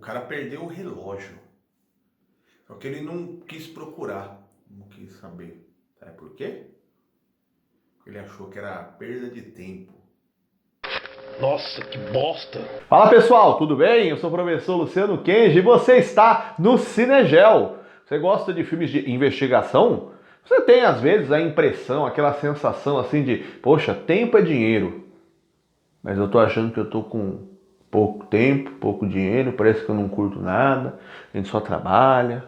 cara perdeu o relógio. Só que ele não quis procurar, não quis saber. Sabe por quê? Ele achou que era perda de tempo. Nossa, que bosta! Fala pessoal, tudo bem? Eu sou o professor Luciano Kenji e você está no Cinegel. Você gosta de filmes de investigação? Você tem às vezes a impressão, aquela sensação assim de, poxa, tempo é dinheiro. Mas eu tô achando que eu tô com pouco tempo, pouco dinheiro, parece que eu não curto nada, a gente só trabalha.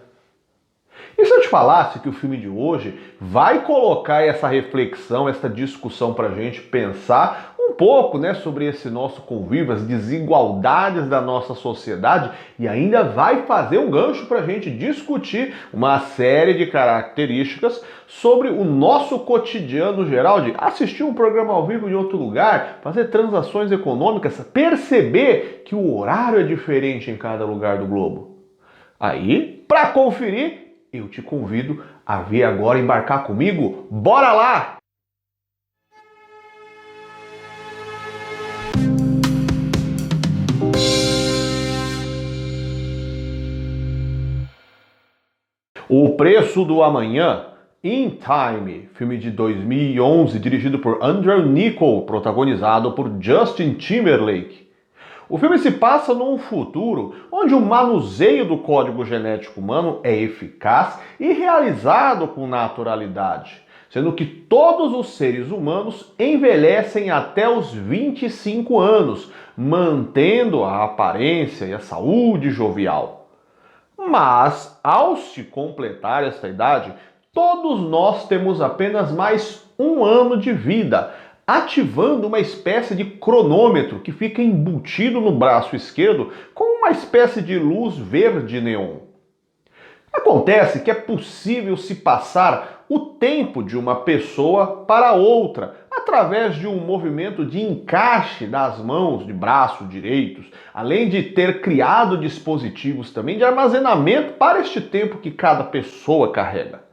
E se eu te falasse que o filme de hoje vai colocar essa reflexão, essa discussão pra gente pensar um pouco, né, sobre esse nosso convívio, as desigualdades da nossa sociedade e ainda vai fazer um gancho pra gente discutir uma série de características sobre o nosso cotidiano geral, de assistir um programa ao vivo em outro lugar, fazer transações econômicas, perceber que o horário é diferente em cada lugar do globo. Aí, para conferir, eu te convido a vir agora embarcar comigo. Bora lá! O Preço do Amanhã, In Time, filme de 2011, dirigido por Andrew Niccol, protagonizado por Justin Timberlake. O filme se passa num futuro onde o manuseio do código genético humano é eficaz e realizado com naturalidade, sendo que todos os seres humanos envelhecem até os 25 anos, mantendo a aparência e a saúde jovial. Mas, ao se completar esta idade, todos nós temos apenas mais um ano de vida, ativando uma espécie de cronômetro que fica embutido no braço esquerdo com uma espécie de luz verde neon. Acontece que é possível se passar o tempo de uma pessoa para outra através de um movimento de encaixe das mãos de braço direitos, além de ter criado dispositivos também de armazenamento para este tempo que cada pessoa carrega.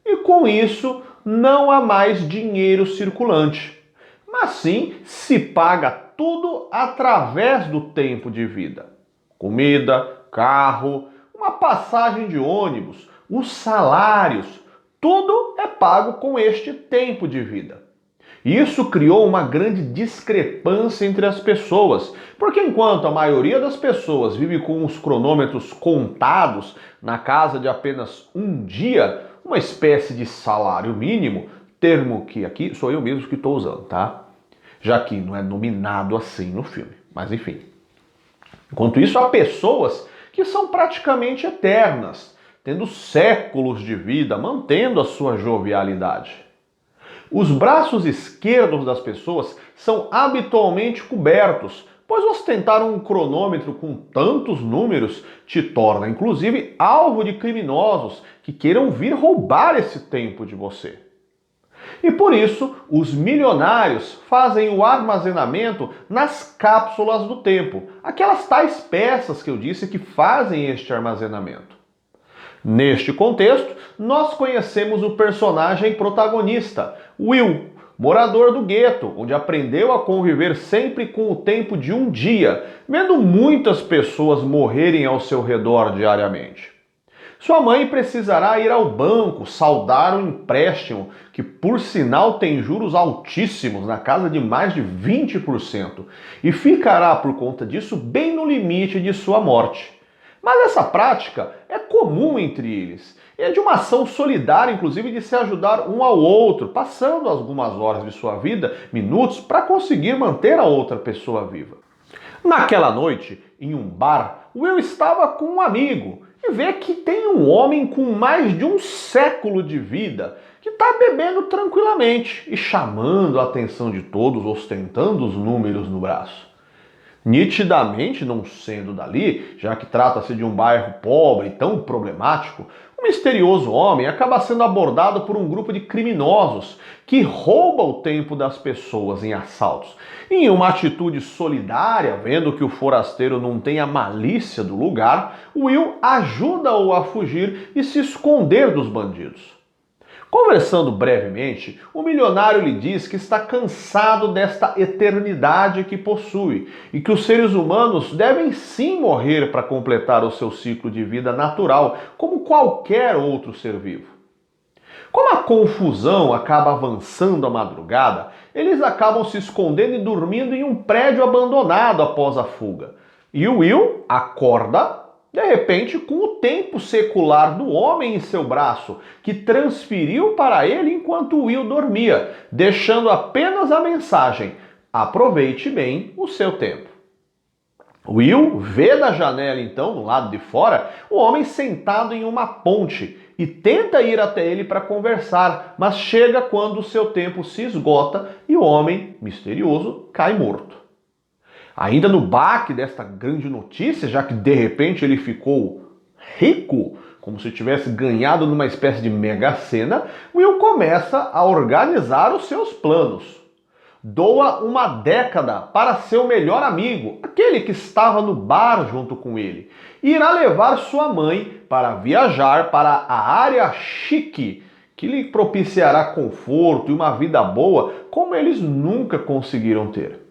E com isso não há mais dinheiro circulante, mas sim se paga tudo através do tempo de vida. Comida, carro, uma passagem de ônibus, os salários, tudo é pago com este tempo de vida. Isso criou uma grande discrepância entre as pessoas, porque enquanto a maioria das pessoas vive com os cronômetros contados na casa de apenas um dia, uma espécie de salário mínimo, termo que aqui sou eu mesmo que estou usando, tá? Já que não é nominado assim no filme, mas enfim. Enquanto isso, há pessoas que são praticamente eternas, tendo séculos de vida, mantendo a sua jovialidade. Os braços esquerdos das pessoas são habitualmente cobertos, pois ostentar um cronômetro com tantos números te torna, inclusive, alvo de criminosos que queiram vir roubar esse tempo de você. E por isso, os milionários fazem o armazenamento nas cápsulas do tempo, aquelas tais peças que eu disse que fazem este armazenamento. Neste contexto, nós conhecemos o personagem protagonista, Will, morador do gueto, onde aprendeu a conviver sempre com o tempo de um dia, vendo muitas pessoas morrerem ao seu redor diariamente. Sua mãe precisará ir ao banco saldar um empréstimo que, por sinal, tem juros altíssimos, na casa de mais de 20%, e ficará, por conta disso, bem no limite de sua morte. Mas essa prática é comum entre eles. É de uma ação solidária, inclusive, de se ajudar um ao outro, passando algumas horas de sua vida, minutos, para conseguir manter a outra pessoa viva. Naquela noite, em um bar, Will estava com um amigo e vê que tem um homem com mais de um século de vida que está bebendo tranquilamente e chamando a atenção de todos, ostentando os números no braço. Nitidamente, não sendo dali, já que trata-se de um bairro pobre e tão problemático, o misterioso homem acaba sendo abordado por um grupo de criminosos que rouba o tempo das pessoas em assaltos. E em uma atitude solidária, vendo que o forasteiro não tem a malícia do lugar, Will ajuda-o a fugir e se esconder dos bandidos. Conversando brevemente, o milionário lhe diz que está cansado desta eternidade que possui e que os seres humanos devem sim morrer para completar o seu ciclo de vida natural, como qualquer outro ser vivo. Como a confusão acaba avançando à madrugada, eles acabam se escondendo e dormindo em um prédio abandonado após a fuga. E o Will acorda, de repente, com o tempo secular do homem em seu braço, que transferiu para ele enquanto Will dormia, deixando apenas a mensagem: aproveite bem o seu tempo. Will vê da janela, então, do lado de fora, o homem sentado em uma ponte e tenta ir até ele para conversar, mas chega quando o seu tempo se esgota e o homem misterioso cai morto. Ainda no baque desta grande notícia, já que de repente ele ficou rico, como se tivesse ganhado numa espécie de mega-sena, Will começa a organizar os seus planos. Doa uma década para seu melhor amigo, aquele que estava no bar junto com ele. E irá levar sua mãe para viajar para a área chique, que lhe propiciará conforto e uma vida boa como eles nunca conseguiram ter.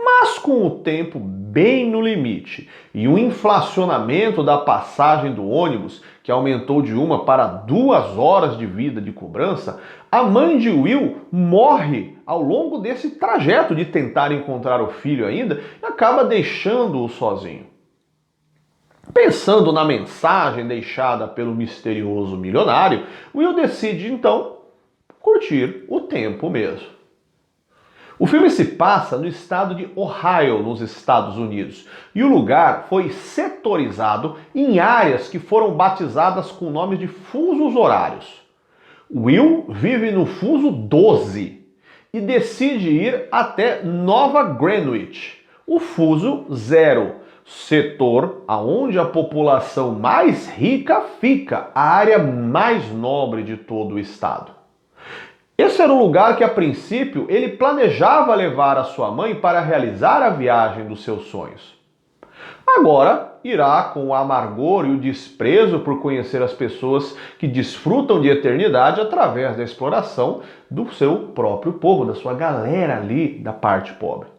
Mas com o tempo bem no limite e o inflacionamento da passagem do ônibus, que aumentou de 1 para 2 horas de vida de cobrança, a mãe de Will morre ao longo desse trajeto de tentar encontrar o filho ainda e acaba deixando-o sozinho. Pensando na mensagem deixada pelo misterioso milionário, Will decide então curtir o tempo mesmo. O filme se passa no estado de Ohio, nos Estados Unidos, e o lugar foi setorizado em áreas que foram batizadas com nomes de fusos horários. Will vive no fuso 12 e decide ir até Nova Greenwich, o fuso 0, setor aonde a população mais rica fica, a área mais nobre de todo o estado. Esse era o lugar que, a princípio, ele planejava levar a sua mãe para realizar a viagem dos seus sonhos. Agora, irá com o amargor e o desprezo por conhecer as pessoas que desfrutam de eternidade através da exploração do seu próprio povo, da sua galera ali da parte pobre.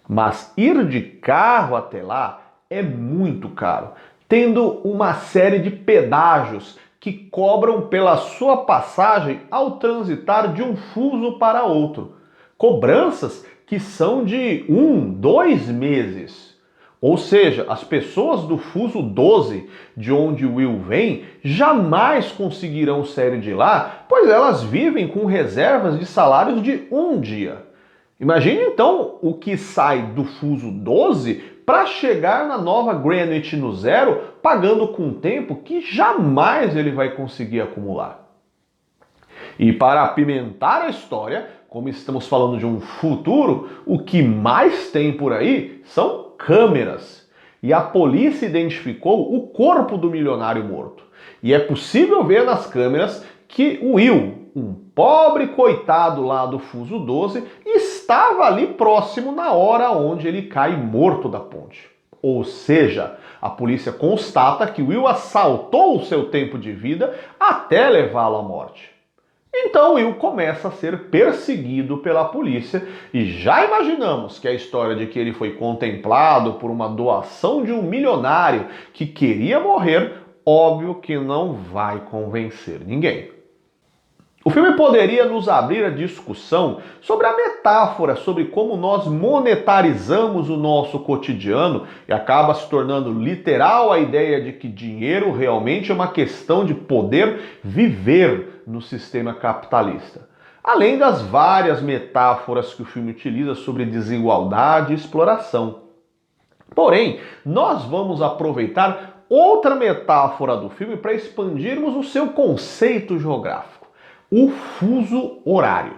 Mas ir de carro até lá é muito caro, tendo uma série de pedágios que cobram pela sua passagem ao transitar de um fuso para outro. Cobranças que são de 2 meses. Ou seja, as pessoas do fuso 12, de onde Will vem, jamais conseguirão sair de lá, pois elas vivem com reservas de salários de 1 dia. Imagine então o que sai do fuso 12 para chegar na Nova Greenwich no 0, pagando com tempo que jamais ele vai conseguir acumular. E para apimentar a história, como estamos falando de um futuro, o que mais tem por aí são câmeras. E a polícia identificou o corpo do milionário morto. E é possível ver nas câmeras que o Will, um pobre coitado lá do fuso 12, estava ali próximo na hora onde ele cai morto da ponte. Ou seja, a polícia constata que Will assaltou o seu tempo de vida até levá-lo à morte. Então Will começa a ser perseguido pela polícia e já imaginamos que a história de que ele foi contemplado por uma doação de um milionário que queria morrer, óbvio que não vai convencer ninguém. O filme poderia nos abrir a discussão sobre a metáfora, sobre como nós monetarizamos o nosso cotidiano e acaba se tornando literal a ideia de que dinheiro realmente é uma questão de poder viver no sistema capitalista. Além das várias metáforas que o filme utiliza sobre desigualdade e exploração. Porém, nós vamos aproveitar outra metáfora do filme para expandirmos o seu conceito geográfico. O fuso horário.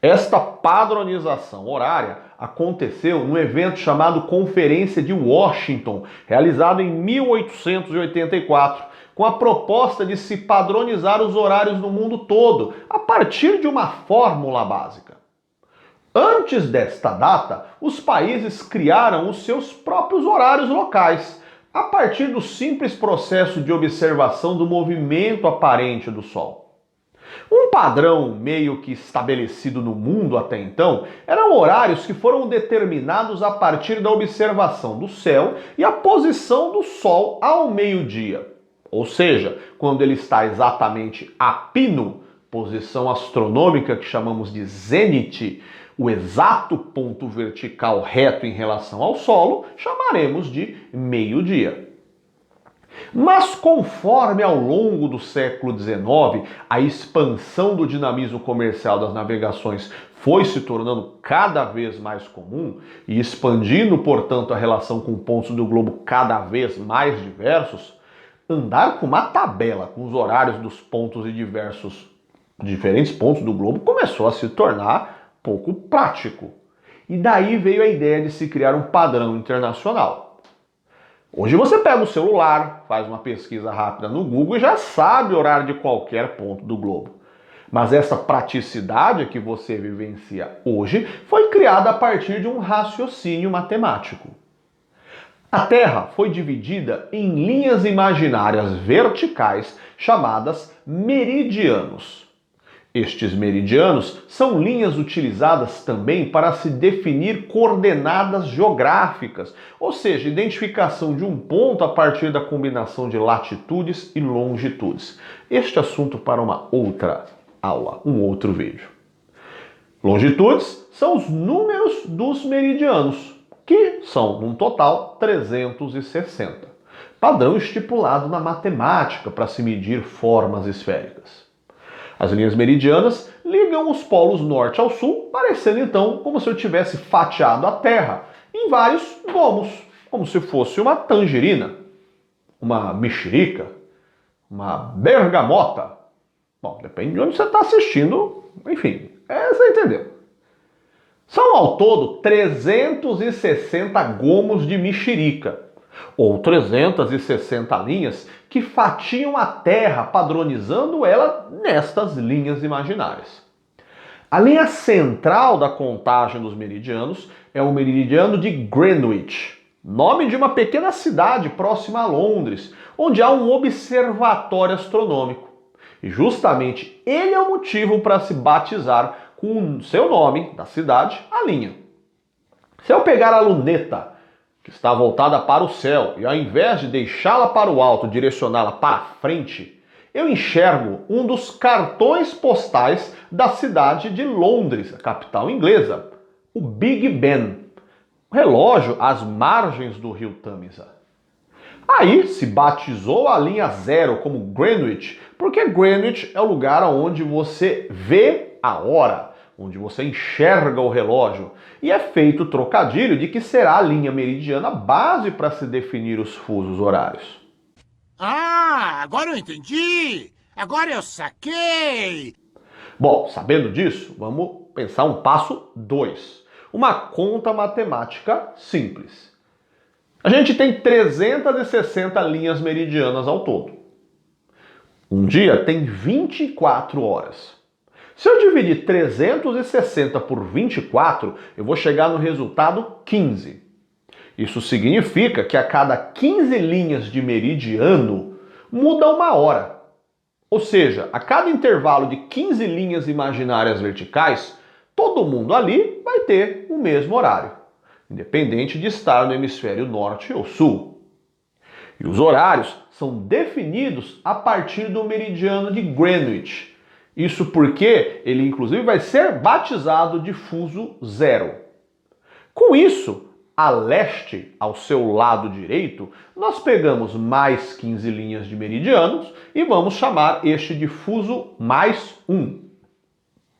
Esta padronização horária aconteceu num evento chamado Conferência de Washington, realizado em 1884, com a proposta de se padronizar os horários no mundo todo, a partir de uma fórmula básica. Antes desta data, os países criaram os seus próprios horários locais, a partir do simples processo de observação do movimento aparente do Sol. Um padrão meio que estabelecido no mundo até então eram horários que foram determinados a partir da observação do céu e a posição do Sol ao meio-dia. Ou seja, quando ele está exatamente a pino, posição astronômica que chamamos de zênite, o exato ponto vertical reto em relação ao solo, chamaremos de meio-dia. Mas conforme ao longo do século XIX a expansão do dinamismo comercial das navegações foi se tornando cada vez mais comum e expandindo, portanto, a relação com pontos do globo cada vez mais diversos, andar com uma tabela com os horários dos pontos e diferentes pontos do globo começou a se tornar pouco prático. E daí veio a ideia de se criar um padrão internacional. Hoje você pega o celular, faz uma pesquisa rápida no Google e já sabe o horário de qualquer ponto do globo. Mas essa praticidade que você vivencia hoje foi criada a partir de um raciocínio matemático. A Terra foi dividida em linhas imaginárias verticais chamadas meridianos. Estes meridianos são linhas utilizadas também para se definir coordenadas geográficas, ou seja, identificação de um ponto a partir da combinação de latitudes e longitudes. Este assunto para uma outra aula, um outro vídeo. Longitudes são os números dos meridianos, que são, num total, 360. Padrão estipulado na matemática para se medir formas esféricas. As linhas meridianas ligam os polos norte ao sul, parecendo então como se eu tivesse fatiado a Terra em vários gomos, como se fosse uma tangerina, uma mexerica, uma bergamota. Bom, depende de onde você está assistindo, enfim, você entendeu. São ao todo 360 gomos de mexerica, ou 360 linhas que fatiam a Terra, padronizando ela nestas linhas imaginárias. A linha central da contagem dos meridianos é o meridiano de Greenwich, nome de uma pequena cidade próxima a Londres, onde há um observatório astronômico. E justamente ele é o motivo para se batizar com o seu nome da cidade, a linha. Se eu pegar a luneta, que está voltada para o céu, e ao invés de deixá-la para o alto, direcioná-la para frente, eu enxergo um dos cartões postais da cidade de Londres, a capital inglesa, o Big Ben, o relógio às margens do rio Tâmisa. Aí se batizou a linha zero como Greenwich, porque Greenwich é o lugar onde você vê a hora, onde você enxerga o relógio, e é feito o trocadilho de que será a linha meridiana base para se definir os fusos horários. Ah, agora eu entendi! Agora eu saquei! Bom, sabendo disso, vamos pensar um passo 2. Uma conta matemática simples. A gente tem 360 linhas meridianas ao todo. Um dia tem 24 horas. Se eu dividir 360 por 24, eu vou chegar no resultado 15. Isso significa que a cada 15 linhas de meridiano muda uma hora. Ou seja, a cada intervalo de 15 linhas imaginárias verticais, todo mundo ali vai ter o mesmo horário, independente de estar no hemisfério norte ou sul. E os horários são definidos a partir do meridiano de Greenwich. Isso porque ele, inclusive, vai ser batizado de fuso zero. Com isso, a leste, ao seu lado direito, nós pegamos mais 15 linhas de meridianos e vamos chamar este de fuso mais 1.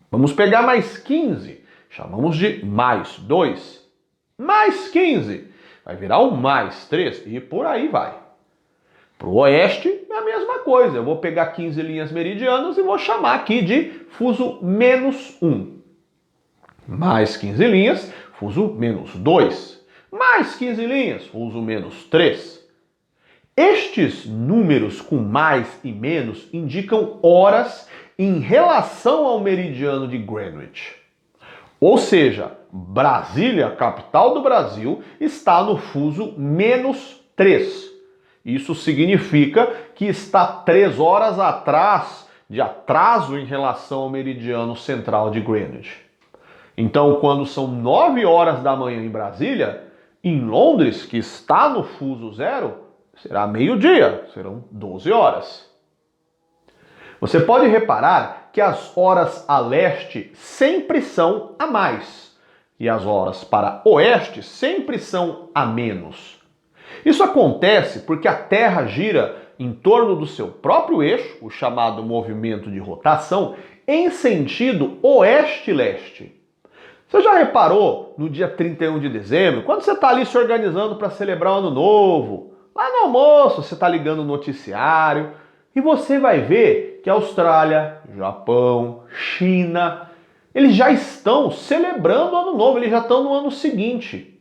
Vamos pegar mais 15, chamamos de mais 2. Mais 15, vai virar um mais 3 e por aí vai. Para o oeste é a mesma coisa, eu vou pegar 15 linhas meridianas e vou chamar aqui de fuso menos 1. Mais 15 linhas, fuso menos 2. Mais 15 linhas, fuso menos 3. Estes números com mais e menos indicam horas em relação ao meridiano de Greenwich. Ou seja, Brasília, capital do Brasil, está no fuso menos 3. Isso significa que está 3 horas atrás de atraso em relação ao meridiano central de Greenwich. Então, quando são 9 horas da manhã em Brasília, em Londres, que está no fuso zero, será meio-dia, serão 12 horas. Você pode reparar que as horas a leste sempre são a mais e as horas para oeste sempre são a menos. Isso acontece porque a Terra gira em torno do seu próprio eixo, o chamado movimento de rotação, em sentido oeste-leste. Você já reparou no dia 31 de dezembro, quando você está ali se organizando para celebrar o Ano Novo, lá no almoço você está ligando o noticiário e você vai ver que Austrália, Japão, China, eles já estão celebrando o Ano Novo, eles já estão no ano seguinte.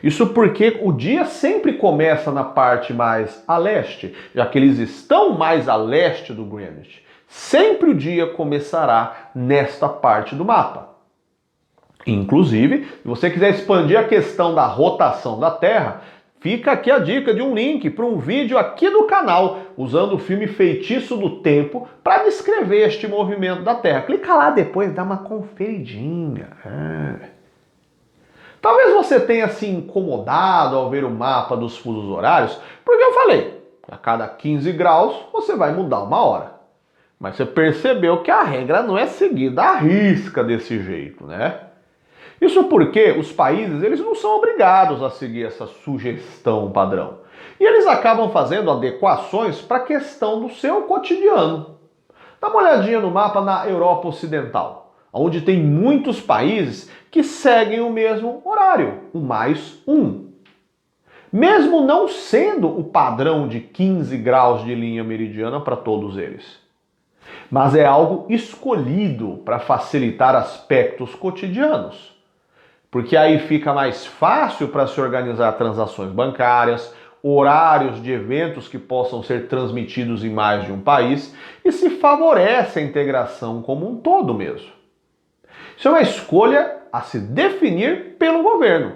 Isso porque o dia sempre começa na parte mais a leste, já que eles estão mais a leste do Greenwich. Sempre o dia começará nesta parte do mapa. Inclusive, se você quiser expandir a questão da rotação da Terra, fica aqui a dica de um link para um vídeo aqui do canal, usando o filme Feitiço do Tempo para descrever este movimento da Terra. Clica lá depois, dá uma conferidinha. Talvez você tenha se incomodado ao ver o mapa dos fusos horários, porque eu falei, a cada 15 graus você vai mudar uma hora. Mas você percebeu que a regra não é seguida à risca desse jeito, né? Isso porque os países eles não são obrigados a seguir essa sugestão padrão. E eles acabam fazendo adequações para a questão do seu cotidiano. Dá uma olhadinha no mapa na Europa Ocidental, onde tem muitos países que seguem o mesmo horário, o +1. Mesmo não sendo o padrão de 15 graus de linha meridiana para todos eles. Mas é algo escolhido para facilitar aspectos cotidianos. Porque aí fica mais fácil para se organizar transações bancárias, horários de eventos que possam ser transmitidos em mais de um país e se favorece a integração como um todo mesmo. Isso é uma escolha a se definir pelo governo.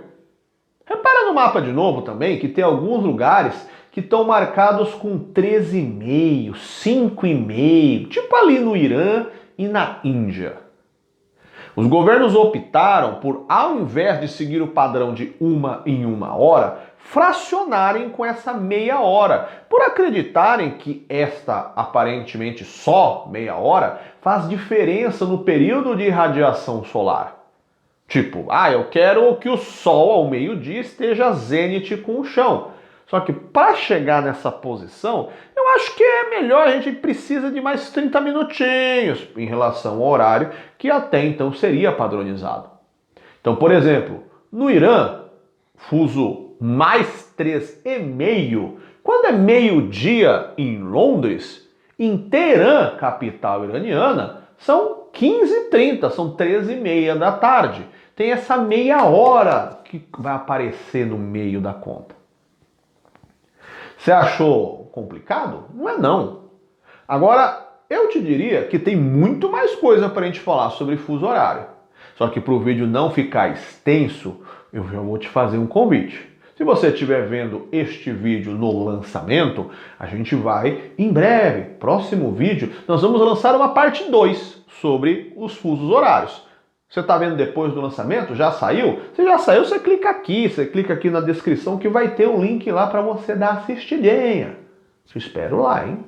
Repara no mapa de novo também que tem alguns lugares que estão marcados com 13,5, 5,5, tipo ali no Irã e na Índia. Os governos optaram por, ao invés de seguir o padrão de 1 em 1 hora, fracionarem com essa meia hora, por acreditarem que esta aparentemente só meia hora faz diferença no período de irradiação solar. Tipo, eu quero que o Sol ao meio-dia esteja zênite com o chão. Só que para chegar nessa posição, eu acho que é melhor, a gente precisa de mais 30 minutinhos em relação ao horário que até então seria padronizado. Então, por exemplo, no Irã, fuso +3,5, quando é meio-dia em Londres, em Teherã, capital iraniana, são 15h30, são 13h30 da tarde. Tem essa meia hora que vai aparecer no meio da conta. Você achou complicado? Não é não. Agora, eu te diria que tem muito mais coisa para a gente falar sobre fuso horário. Só que para o vídeo não ficar extenso, eu já vou te fazer um convite. Se você estiver vendo este vídeo no lançamento, a gente vai, em breve, próximo vídeo, nós vamos lançar uma parte 2 sobre os fusos horários. Você está vendo depois do lançamento? Já saiu? Se já saiu, você clica aqui na descrição que vai ter um link lá para você dar assistidinha. Te espero lá, hein?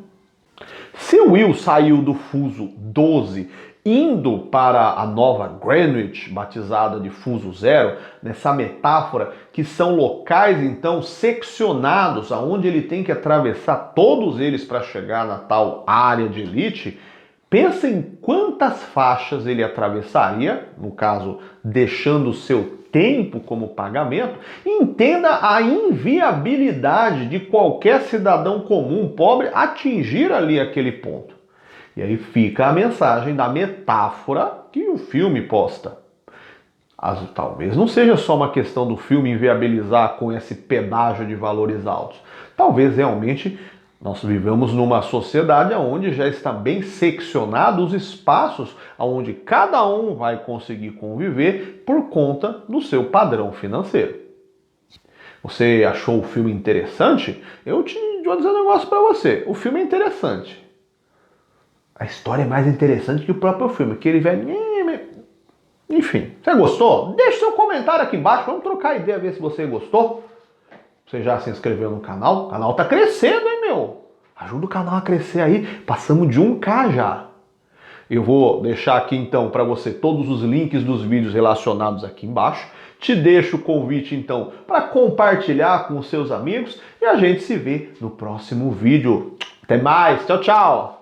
Se o Will saiu do fuso 12 indo para a nova Greenwich, batizada de fuso zero, nessa metáfora que são locais então seccionados, aonde ele tem que atravessar todos eles para chegar na tal área de elite, pensa em quantas faixas ele atravessaria, no caso, deixando o seu tempo como pagamento, e entenda a inviabilidade de qualquer cidadão comum pobre atingir ali aquele ponto. E aí fica a mensagem da metáfora que o filme posta. Talvez não seja só uma questão do filme inviabilizar com esse pedágio de valores altos. Talvez realmente nós vivemos numa sociedade onde já está bem seccionado os espaços onde cada um vai conseguir conviver por conta do seu padrão financeiro. Você achou o filme interessante? Eu vou dizer um negócio para você. O filme é interessante. A história é mais interessante que o próprio filme, que ele vai... Enfim, você gostou? Deixe seu comentário aqui embaixo, vamos trocar ideia, ver se você gostou. Você já se inscreveu no canal? O canal tá crescendo, hein, meu? Ajuda o canal a crescer aí, passamos de 1.000 já. Eu vou deixar aqui então para você todos os links dos vídeos relacionados aqui embaixo. Te deixo o convite então para compartilhar com os seus amigos e a gente se vê no próximo vídeo. Até mais, tchau, tchau!